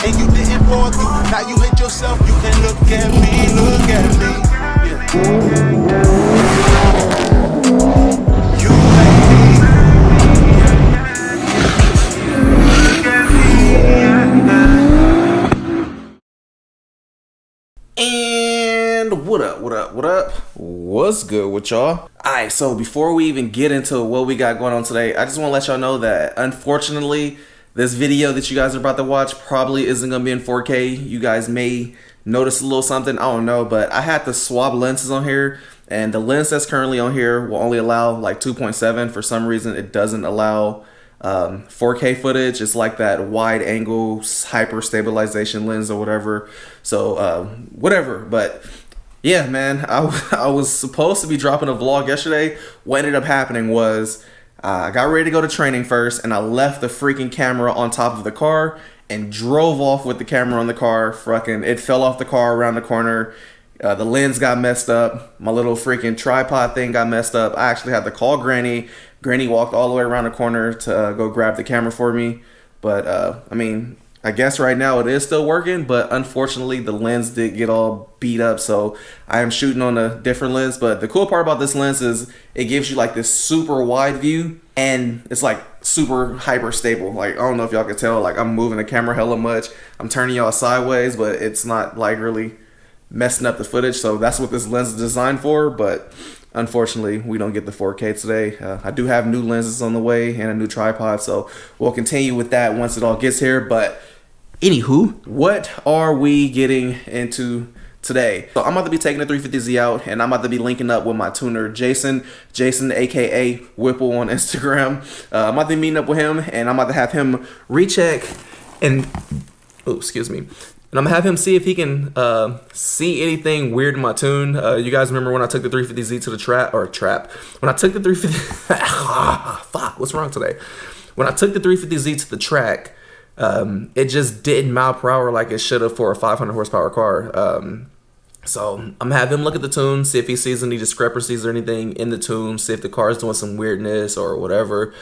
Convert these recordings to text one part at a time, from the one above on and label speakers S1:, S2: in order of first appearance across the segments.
S1: and you didn't pour through. Now you hate yourself, you can look at me, look at me. Yeah. You made me. Look at me.
S2: And what up, what's good with y'all? Alright, so before we even get into what we got going on today, I just want to let y'all know that unfortunately this video that you guys are about to watch probably isn't going to be in 4K. You guys may notice a little something, I don't know, but I had to swap lenses on here, and the lens that's currently on here will only allow like 2.7. For some reason it doesn't allow 4K footage. It's like that wide angle hyper stabilization lens or whatever. So whatever, but yeah, man, I was supposed to be dropping a vlog yesterday. What ended up happening was I got ready to go to training first, and I left the freaking camera on top of the car and drove off with the camera on the car. Fucking, it fell off the car around the corner. The lens got messed up. My little freaking tripod thing got messed up. I actually had to call Granny. Granny walked all the way around the corner to go grab the camera for me. But I mean, I guess right now it is still working, but unfortunately the lens did get all beat up, so I am shooting on a different lens. But the cool part about this lens is it gives you like this super wide view, and it's like super hyper stable. Like, I don't know if y'all can tell, like I'm moving the camera hella much. I'm turning y'all sideways, but it's not like really messing up the footage. So that's what this lens is designed for. But unfortunately we don't get the 4K today. I do have new lenses on the way and a new tripod, so we'll continue with that once it all gets here. But anywho, what are we getting into today? So I'm about to be taking the 350Z out, and I'm about to be linking up with my tuner Jason aka Whipple on Instagram. I'm about to be meeting up with him, and I'm about to have him recheck and excuse me. And I'm gonna have him see if he can see anything weird in my tune. You guys remember when I took the 350Z to the trap? When I took the 350, fuck, what's wrong today? When I took the 350Z to the track, it just didn't mile per hour like it should have for a 500 horsepower car. So I'm gonna have him look at the tune, see if he sees any discrepancies or anything in the tune, see if the car is doing some weirdness or whatever.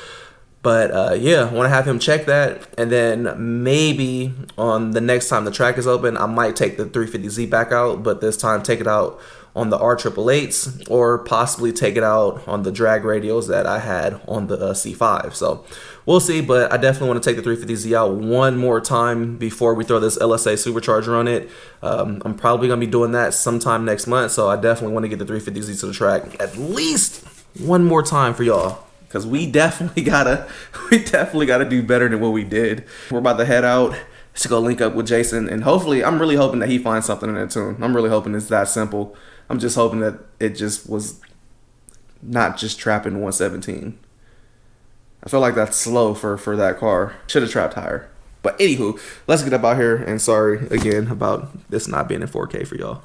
S2: But yeah, I want to have him check that, and then maybe on the next time the track is open, I might take the 350Z back out, but this time take it out on the R888s, or possibly take it out on the drag radials that I had on the C5. So we'll see, but I definitely want to take the 350Z out one more time before we throw this LSA supercharger on it. I'm probably going to be doing that sometime next month, so I definitely want to get the 350Z to the track at least one more time for y'all. Because we definitely gotta do better than what we did. We're about to head out to go link up with Jason, and hopefully, I'm really hoping that he finds something in that tune. I'm really hoping it's that simple. I'm just hoping that it just was not just trapping 117. I feel like that's slow for that car. Should have trapped higher. But anywho, let's get up out here, and sorry again about this not being in 4K for y'all.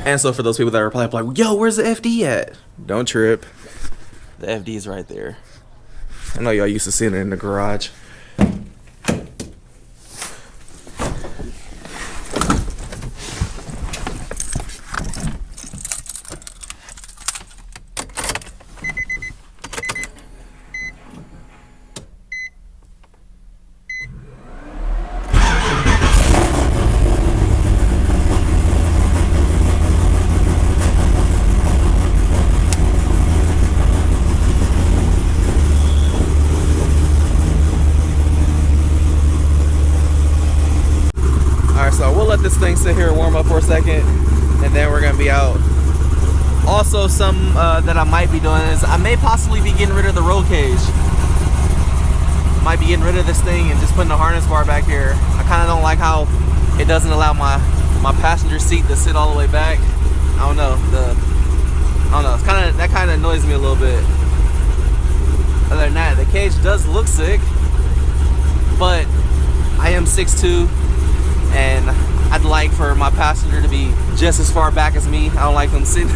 S2: And so for those people that are probably like, yo, where's the FD at? Don't trip. The FD is right there. I know y'all used to seeing it in the garage. This thing sit here and warm up for a second, and then we're gonna be out. Also, some that I might be doing is I may possibly be getting rid of the roll cage. Might be getting rid of this thing and just putting the harness bar back here. I kind of don't like how it doesn't allow my passenger seat to sit all the way back. I don't know. It's that kind of annoys me a little bit. Other than that, the cage does look sick, but I am 6'2", and I'd like for my passenger to be just as far back as me. I don't like them sitting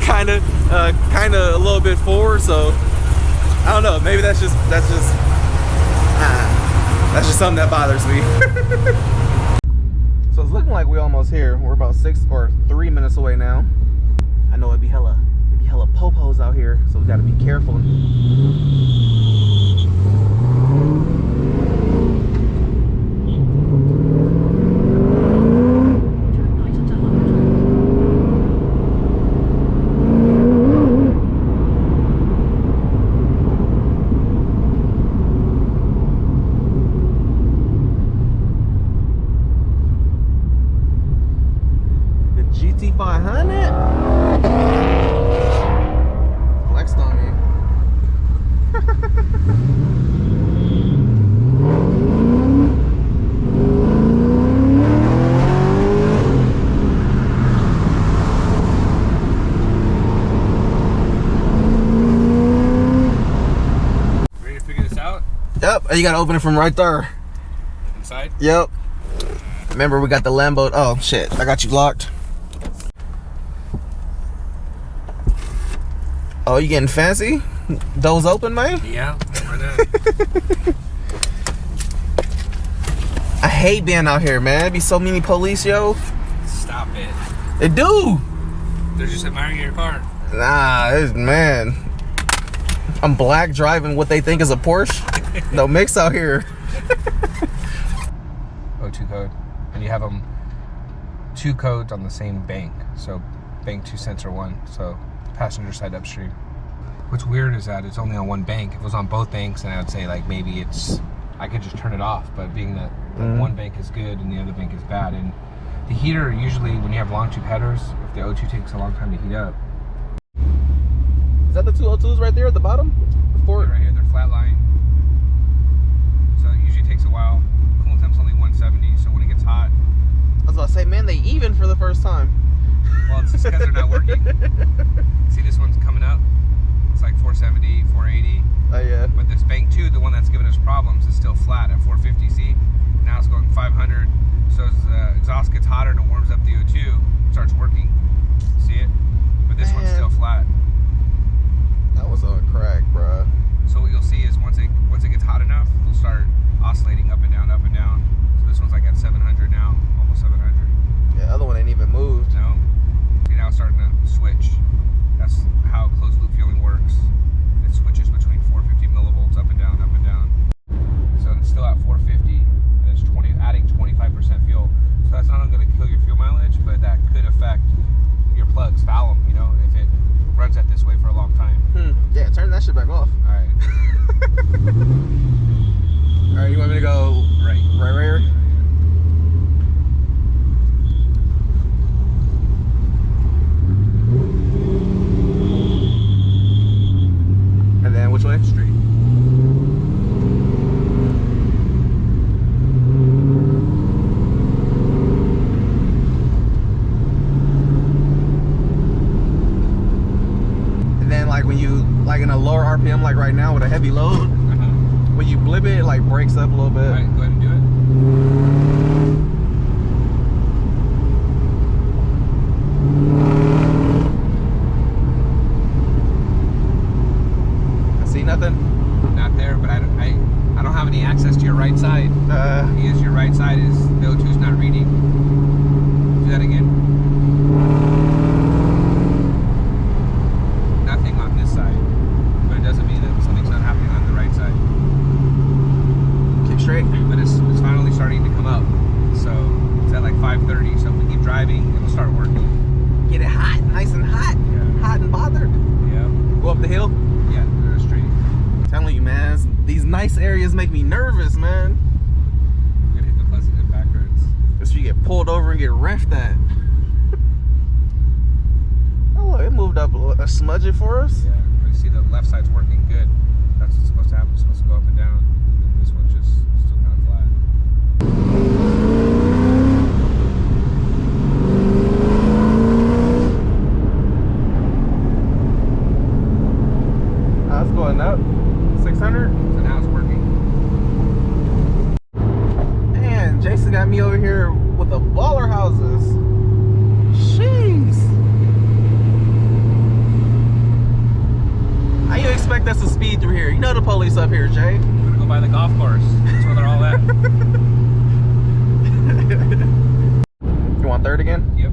S2: kind of a little bit forward. So I don't know. Maybe that's just something that bothers me. So it's looking like we almost here. We're about 6 or 3 minutes away now. I know it'd be hella popos out here, so we gotta be careful. GT500 flexed on me.
S3: Ready to figure this out?
S2: Yep, you gotta open it from right there.
S3: Inside?
S2: Yep. Remember, we got the Lambo. Oh shit, I got you locked. Oh, you getting fancy? Doors open, man?
S3: Yeah, why not?
S2: I hate being out here, man. There be so many police, yo.
S3: Stop it.
S2: They do.
S3: They're just admiring your car.
S2: Nah, man. I'm black driving what they think is a Porsche. No mix out here.
S3: O2 code. And you have them 2 codes on the same bank. So bank 2 sensor 1. So passenger side upstream. What's weird is that it's only on one bank. If it was on both banks, then I would say like maybe I could just turn it off. But being that one bank is good and the other bank is bad, and the heater usually when you have long tube headers, if the O2 takes a long time to heat up.
S2: Is that the 202s right there at the bottom?
S3: Right here, they're flat line. So it usually takes a while. Coolant temp's only 170, so when it gets hot.
S2: I was about to say, man, they even for the first time.
S3: Well, it's just because they're not working. See, this one's coming up. It's like 470, 480.
S2: Oh yeah.
S3: But this bank 2, the one that's giving us problems, is still flat at 450. See? Now it's going 500. So as the exhaust gets hotter and it warms up the O2, it starts working. See it? But this one's still flat.
S2: That was on crack, bruh.
S3: So what you'll see is once it gets hot enough, it'll start oscillating up and down, up and down. So this one's like at 700 now, almost 700.
S2: Yeah, the other one ain't even moved.
S3: No. See, now it's starting to switch. That's how closed loop fueling works. It switches between 450 millivolts up and down, up and down. So it's still at 450, and it's adding 25% fuel. So that's not only going to kill your fuel mileage, but that could affect your plugs, foul them, you know, if it runs at this way for a long time.
S2: Yeah, turn that shit back off.
S3: All right.
S2: All right, you want me to go
S3: Right
S2: here? And then which way?
S3: Straight.
S2: And then like when you like in a lower RPM like right now with a heavy load, when you blip it, it like breaks up a little bit.
S3: All right, go ahead and do it.
S2: Nothing?
S3: Not there, but I don't have any access to your right side. Because your right side is, the O2's not reading. Do that again. Nothing on this side. But it doesn't mean that something's not happening on the right side.
S2: Keep straight.
S3: But it's finally starting to come up. So it's at like 5:30. So if we keep driving, it'll start working.
S2: Get it hot, nice and hot.
S3: Yeah.
S2: Hot and bothered.
S3: Yeah.
S2: Go up the hill.
S3: Yeah, they're straight.
S2: I'm telling you, man, these nice areas make me nervous, man.
S3: I'm gonna hit the plus and hit backwards.
S2: Just you get pulled over and get reffed at. Oh, look, it moved up a smudge for us.
S3: Yeah, but you see the left side's working good. That's what's supposed to happen. It's supposed to go up and down. And this one's just still kind of flat.
S2: That's going up. 600.
S3: So now it's working.
S2: Man, Jason got me over here with the baller houses. Jeez. How you expect us to speed through here? You know the police up here, Jay.
S3: I'm gonna go by the golf course. That's where they're all at.
S2: on third again?
S3: Yep.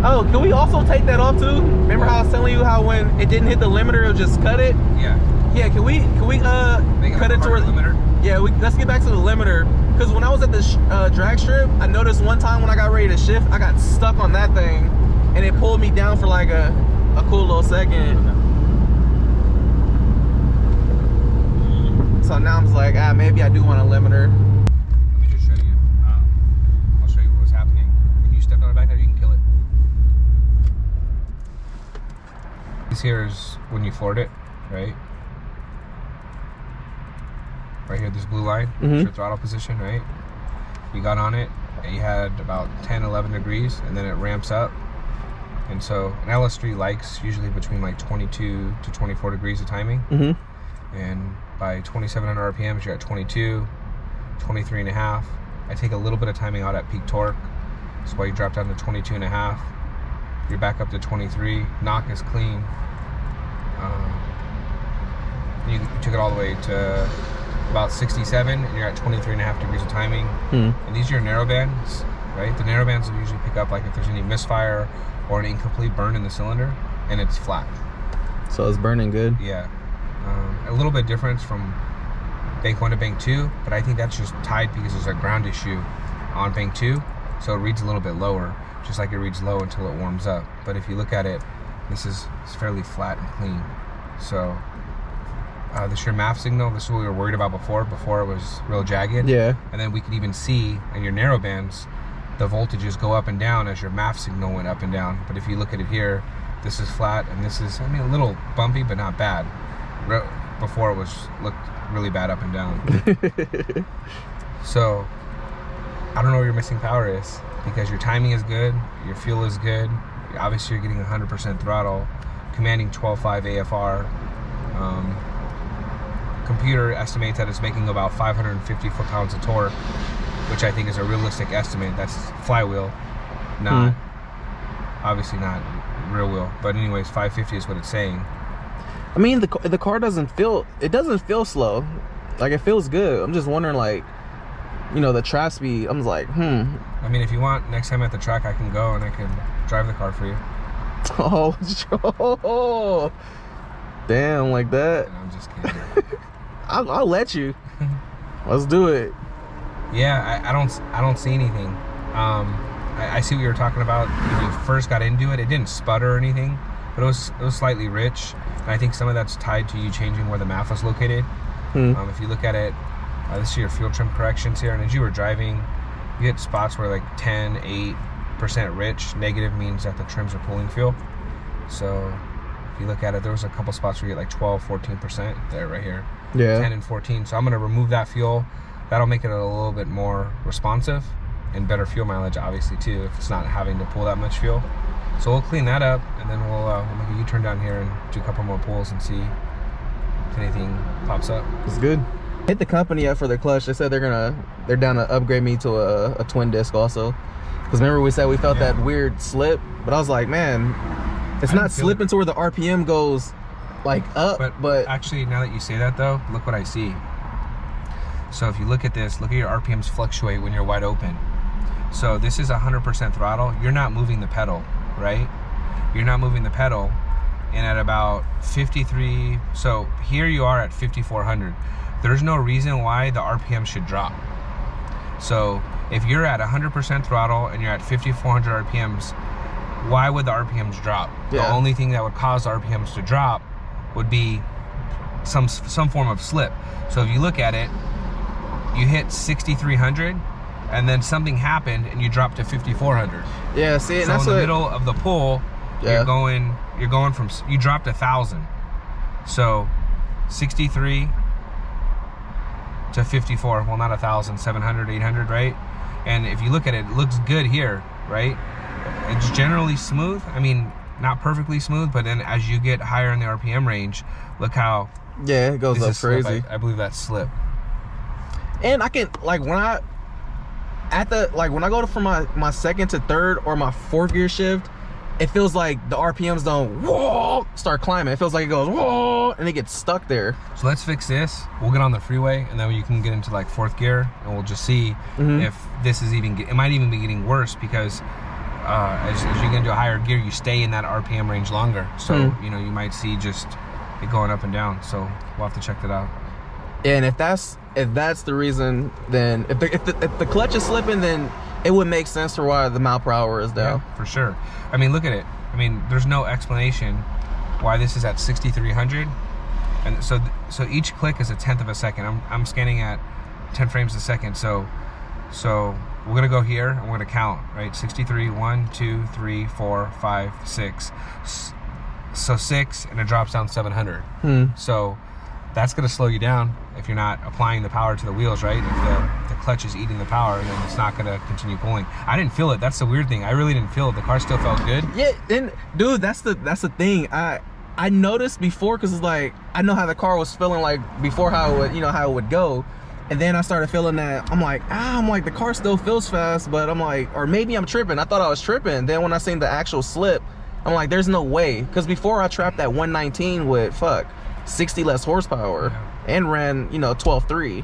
S2: Oh, can we also take that off too? Remember how I was telling you how when it didn't hit the limiter, it'll just cut it?
S3: Yeah.
S2: Yeah, can we cut it toward the
S3: limiter?
S2: Yeah, let's get back to the limiter. Because when I was at the drag strip, I noticed one time when I got ready to shift, I got stuck on that thing, and it pulled me down for like a cool little second. So now I'm just like, maybe I do want a limiter.
S3: Let me just show you. I'll show you what was happening. When you stepped on the back there, you can kill it. This here is when you floored it, right? Right here, this blue line, your throttle position, right? You got on it, and you had about 10, 11 degrees, and then it ramps up. And so an LS3 likes usually between like 22 to 24 degrees of timing. And by 2,700 RPMs, you're at 22, 23 and a half. I take a little bit of timing out at peak torque. That's why you drop down to 22 and a half. You're back up to 23. Knock is clean. You took it all the way to about 67, and you're at 23 and a half degrees of timing. And these are your narrow bands, right? The narrow bands will usually pick up like if there's any misfire or an incomplete burn in the cylinder, and it's flat.
S2: So it's burning good?
S3: Yeah. A little bit difference from bank 1 to bank 2, but I think that's just tied because there's a ground issue on bank 2, so it reads a little bit lower, just like it reads low until it warms up. But if you look at it, it's fairly flat and clean. So this is your MAF signal. This is what we were worried about before it was real jagged.
S2: Yeah. And
S3: then we could even see in your narrow bands the voltages go up and down as your MAF signal went up and down. But if you look at it here, this is flat, and this is, I mean, a little bumpy, but not bad. Before it looked really bad up and down. So I don't know where your missing power is, because your timing is good, your fuel is good, obviously you're getting 100% throttle, commanding 12.5 AFR. Computer estimates that it's making about 550 foot-pounds of torque, which I think is a realistic estimate. That's flywheel, not obviously not rear wheel, but anyways, 550 is what it's saying.
S2: I mean, the car doesn't feel slow. Like, it feels good. I'm just wondering, like, you know, the track speed. I'm just like, I
S3: mean, if you want, next time at the track, I can go and I can drive the car for you.
S2: Oh, damn, like that.
S3: And I'm just kidding.
S2: I'll let you. Let's do it.
S3: Yeah, I don't see anything. I see what you were talking about. When you first got into it, it didn't sputter or anything, but it was slightly rich. And I think some of that's tied to you changing where the MAF was located. If you look at it, this is your fuel trim corrections here, and as you were driving, you hit spots where like 10, 8% rich. Negative means that the trims are pulling fuel. So if you look at it, there was a couple spots where you get like 12, 14% there, right here.
S2: Yeah.
S3: 10 and 14. So I'm gonna remove that fuel. That'll make it a little bit more responsive and better fuel mileage, obviously, too, if it's not having to pull that much fuel. So we'll clean that up, and then we'll make a U-turn down here and do a couple more pulls and see if anything pops up.
S2: It's good. Hit the company up for their clutch. They said they're down to upgrade me to a twin disc also. Because remember we said we felt that weird slip, but I was like, man, it's not slipping to where the RPM goes like up, but
S3: actually, now that you say that though, look what I see. So if you look at this, look at your RPMs fluctuate when you're wide open. So this is 100% throttle. You're not moving the pedal, right? You're not moving the pedal, and at about 53, so here you are at 5,400. There's no reason why the RPM should drop. So if you're at 100% throttle and you're at 5,400 RPMs, why would the RPMs drop? The only thing that would cause the RPMs to drop would be some form of slip. So if you look at it, you hit 6,300 and then something happened and you dropped to 5,400.
S2: Yeah, see,
S3: so in the middle of the pull, you're going from, you dropped 1,000. So 63 to 54, well, not 1,000, 700, 800, right? And if you look at it, it looks good here, right? It's generally smooth. I mean, not perfectly smooth, but then as you get higher in the RPM range, look how
S2: it goes up crazy.
S3: I believe that's slip.
S2: And I can, like, when at the, like, when I go from my second to third or my fourth gear shift, it feels like the RPMs don't whoa, start climbing. It feels like it goes whoa, and it gets stuck there.
S3: So let's fix this. We'll get on the freeway, and then you can get into like fourth gear, and we'll just see if this is even. It might even be getting worse because as you get into a higher gear, you stay in that RPM range longer. So you know, you might see just it going up and down. So we'll have to check that out.
S2: Yeah, and if that's the reason, then if the clutch is slipping, then it would make sense for why the mile per hour is down.
S3: Yeah, for sure. I mean, look at it. I mean, there's no explanation why this is at 6,300, and so each click is a tenth of a second. I'm scanning at 10 frames a second. So we're gonna go here and we're gonna count, right? 63, 1, 2, 3, 4, 5, 6. So 6, and it drops down 700. So that's gonna slow you down if you're not applying the power to the wheels, right? If the clutch is eating the power, then it's not gonna continue pulling. I didn't feel it. That's the weird thing. I really didn't feel it. The car still felt good.
S2: Yeah, and dude, that's the thing. I noticed before, because it's like I know how the car was feeling like before, how it would, you know, how it would go, and then I started feeling that I'm like the car still feels fast, but I'm like, or maybe I'm tripping. I thought I was tripping. Then when I seen the actual slip, I'm like, there's no way, because before I trapped that 119 with 60 less horsepower and ran, you know, 12.3.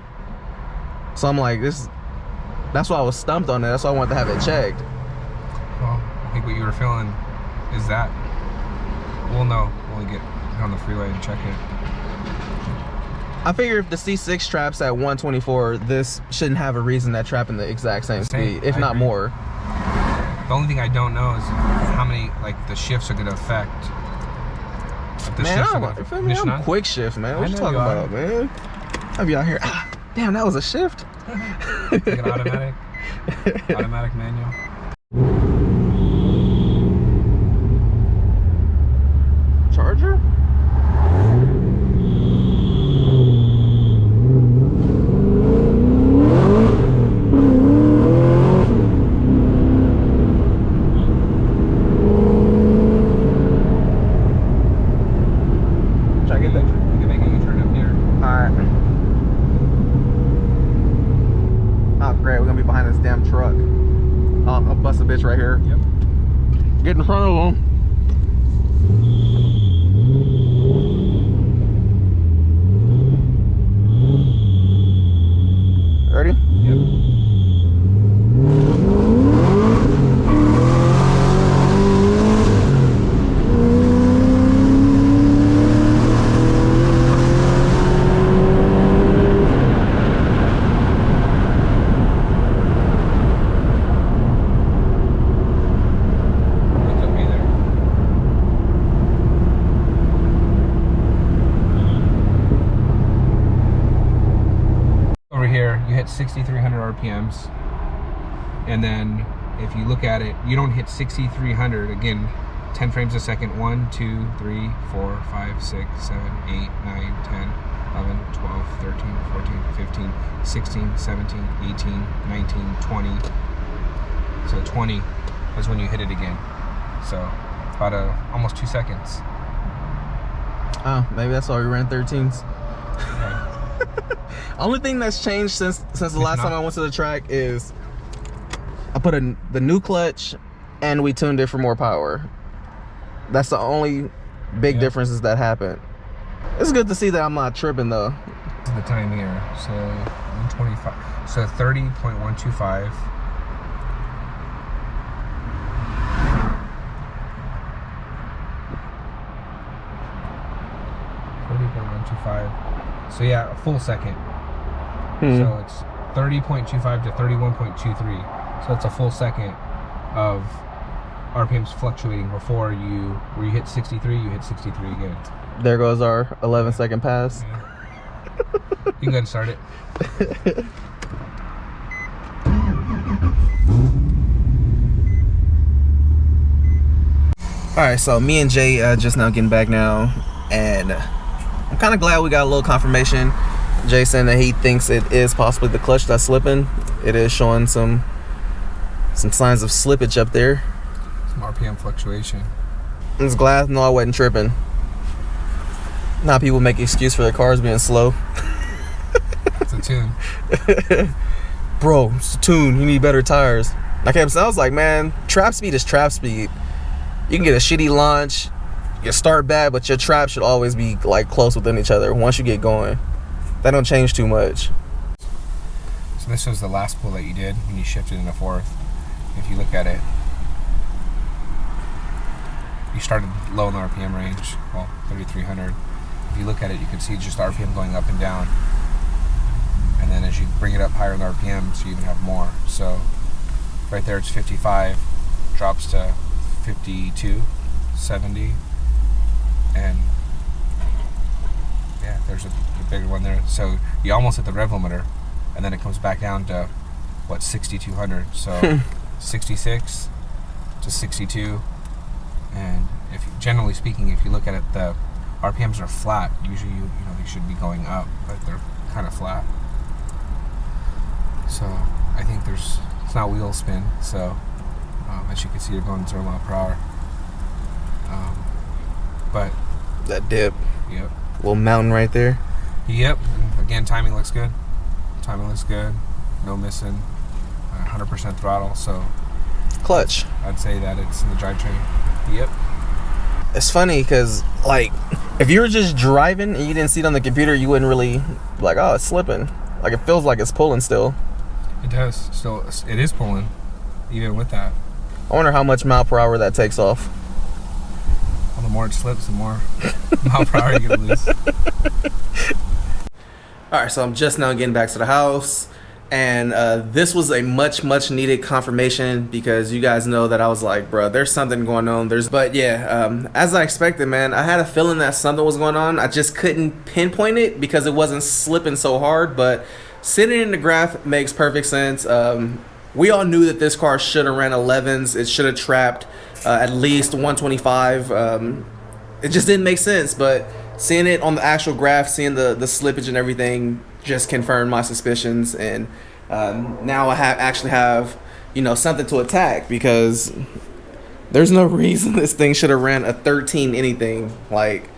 S2: So I'm like, that's why I was stumped on it. That's why I wanted to have it checked.
S3: Well, I think what you were feeling is that. We'll know when we get on the freeway and check it.
S2: I figure if the C6 traps at 124, this shouldn't have a reason that trapping the exact same speed, if not more.
S3: The only thing I don't know is how many, like, the shifts are going to affect.
S2: Man, I'm quick shift, man. What you talking about, man? I be out here. Damn, that was a shift.
S3: Like an automatic manual.
S2: Charger? Bitch right here.
S3: Yep.
S2: Get in front of them. Ready?
S3: Yep. You hit 6,300 RPMs, and then if you look at it, you don't hit 6,300 again. 10 frames a second. 1, 2, 3, 4, 5, 6, 7, 8, 9, 10, 11, 12, 13, 14, 15, 16, 17, 18, 19, 20. So 20 is when you hit it again. So about almost 2 seconds.
S2: Oh, maybe that's why we ran 13s.
S3: Yeah.
S2: Only thing that's changed since the last time I went to the track is I put the new clutch and we tuned it for more power. That's the only big differences that happened. It's good to see that I'm not tripping though.
S3: This is the time here. So 125. So 30.125. So yeah, a full second. So it's 30.25 to 31.23. So it's a full second of RPMs fluctuating before where you hit 63, you hit 63 again.
S2: There goes our 11-second pass.
S3: Yeah. You can go ahead and start it.
S2: Alright, so me and Jay just now getting back now, and I'm kind of glad we got a little confirmation. Jay saying that he thinks it is possibly the clutch that's slipping. It is showing some signs of slippage up there.
S3: Some RPM fluctuation.
S2: I'm just glad I wasn't tripping. Now people make excuse for their cars being slow.
S3: It's a tune.
S2: bro, it's a tune, you need better tires. I was like, man, trap speed is trap speed. You can get a shitty launch, you start bad, but your trap should always be like close within each other once you get going. That don't change too much.
S3: So this was the last pull that you did when you shifted into fourth. If you look at it, you started low in the RPM range, well, 3,300. If you look at it, you can see just the RPM going up and down. And then as you bring it up higher in the RPMs, you even have more. So right there it's 55, drops to 52, 70, and yeah, there's a bigger one there. So you almost hit the rev limiter, and then it comes back down to what, 6,200. So 66 to 62, and if you, generally speaking, if you look at it, the RPMs are flat. Usually, you know, they should be going up, but they're kind of flat. So I think it's not wheel spin. So as you can see, they're going 0 mile per hour. But
S2: That dip.
S3: Yep.
S2: Little mountain right there.
S3: Yep. Again, timing looks good. No missing. 100% throttle. So
S2: Clutch.
S3: I'd say that it's in the drivetrain. Yep.
S2: It's funny because, like, if you were just driving and you didn't see it on the computer, you wouldn't really be like, oh, it's slipping. Like, it feels like it's pulling still.
S3: It does. Still, it is pulling, even with that.
S2: I wonder how much mile per hour that takes off.
S3: Well, the more it slips, the more mile per hour you're gonna lose.
S2: All right, so I'm just now getting back to the house, and this was a much needed confirmation because you guys know that I was like, bro, there's something going on. But yeah, as I expected, man, I had a feeling that something was going on. I just couldn't pinpoint it because it wasn't slipping so hard, but sitting in the graph makes perfect sense. We all knew that this car should have ran 11s. It should have trapped at least 125. It just didn't make sense, but seeing it on the actual graph, seeing the slippage and everything just confirmed my suspicions, and now I actually have, you know, something to attack because there's no reason this thing should have ran a 13 anything. Like,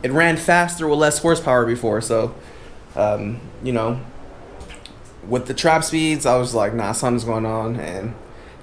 S2: it ran faster with less horsepower before, so you know, with the trap speeds, I was like, nah, something's going on, and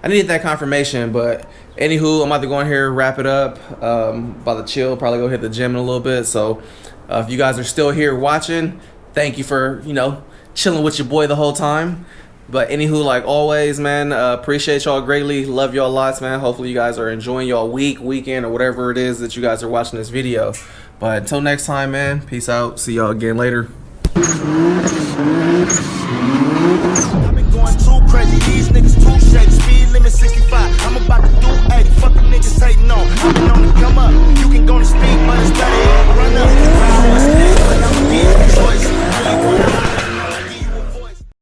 S2: I needed that confirmation. But anywho, I'm about to go in here, wrap it up. About to chill, probably go hit the gym in a little bit. So if you guys are still here watching, thank you for, you know, chilling with your boy the whole time. But anywho, like always, man, appreciate y'all greatly. Love y'all lots, man. Hopefully you guys are enjoying y'all weekend, or whatever it is that you guys are watching this video. But until next time, man, peace out. See y'all again later.
S1: I've been going too crazy, these niggas too shady.